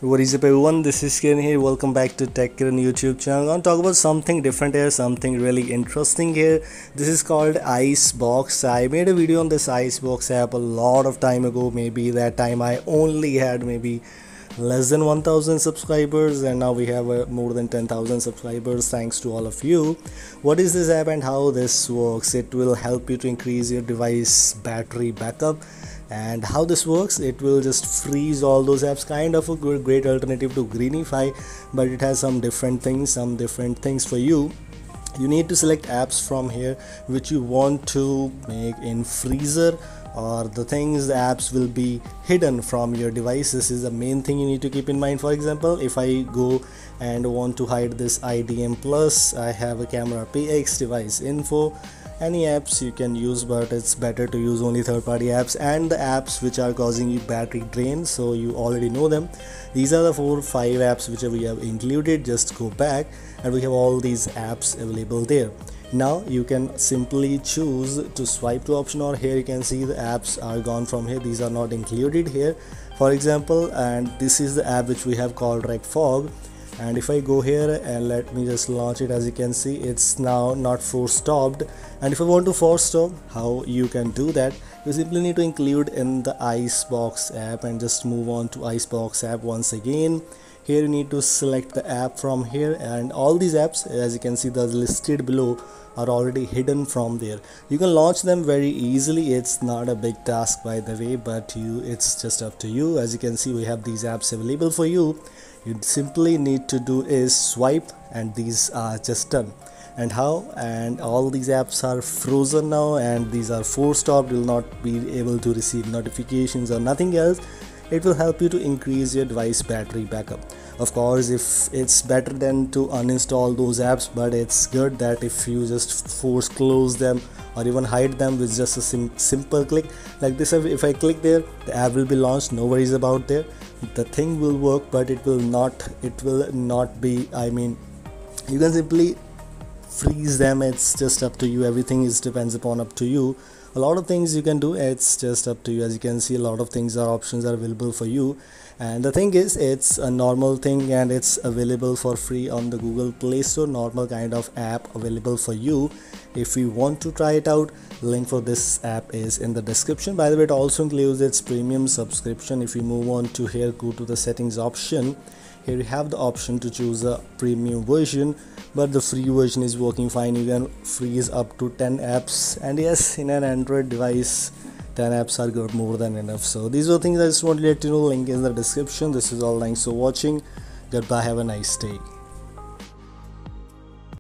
What is up everyone, this is Kiran here. Welcome back to Tech Kiran YouTube channel. I'm going to talk about something different here, something really interesting here. This is called Icebox. I made a video on this Icebox app a lot of time ago. Maybe that time I only had maybe less than 1000 subscribers, and now we have more than 10,000 subscribers thanks to all of you. What is this app and how this works? It will help you to increase your device battery backup. And how this works, it will just freeze all those apps, kind of a great alternative to Greenify, but it has some different things for you. You need to select apps from here which you want to make in freezer, or the apps will be hidden from your device. This is the main thing you need to keep in mind. For example, if I go and want to hide this IDM Plus, I have a camera PX device info, any apps you can use, but it's better to use only third-party apps and the apps which are causing you battery drain, so you already know them. These are the 4-5 apps which we have included. Just go back and we have all these apps available there. Now you can simply choose to swipe to option, or here you can see the apps are gone from here. These are not included here, for example, and this is the app which we have called RecFog. And if I go here and let me just launch it, as you can see it's now not force stopped. And if I want to force stop, how you can do that, you simply need to include in the Icebox app and just move on to Icebox app once again. Here you need to select the app from here, and all these apps, as you can see, the listed below, are already hidden from there. You can launch them very easily. It's not a big task, by the way, but it's just up to you. As you can see, we have these apps available for you. You simply need to do is swipe, and these are just done. And how? And all these apps are frozen now, and these are force stopped. Will not be able to receive notifications or nothing else. It will help you to increase your device battery backup. Of course, if it's better than to uninstall those apps, but it's good that if you just force close them or even hide them with just a simple click like this. If I click there, the app will be launched. No worries about there. The thing will work, but it will not be, you can simply freeze them. It's just up to you. Everything depends upon up to you. A lot of things you can do, it's just up to you. As you can see, a lot of options are available for you, and the thing is, it's a normal thing and it's available for free on the Google Play Store. Normal kind of app available for you. If you want to try it out, link for this app is in the description. By the way, it also includes its premium subscription. If you move on to here, go to the settings option. Here you have the option to choose a premium version, but the free version is working fine. You can freeze up to 10 apps, and yes, in an Android device 10 apps are good, more than enough. So these are things I just want to let you know. Link is in the description. This is all. Thanks for watching. Goodbye, have a nice day.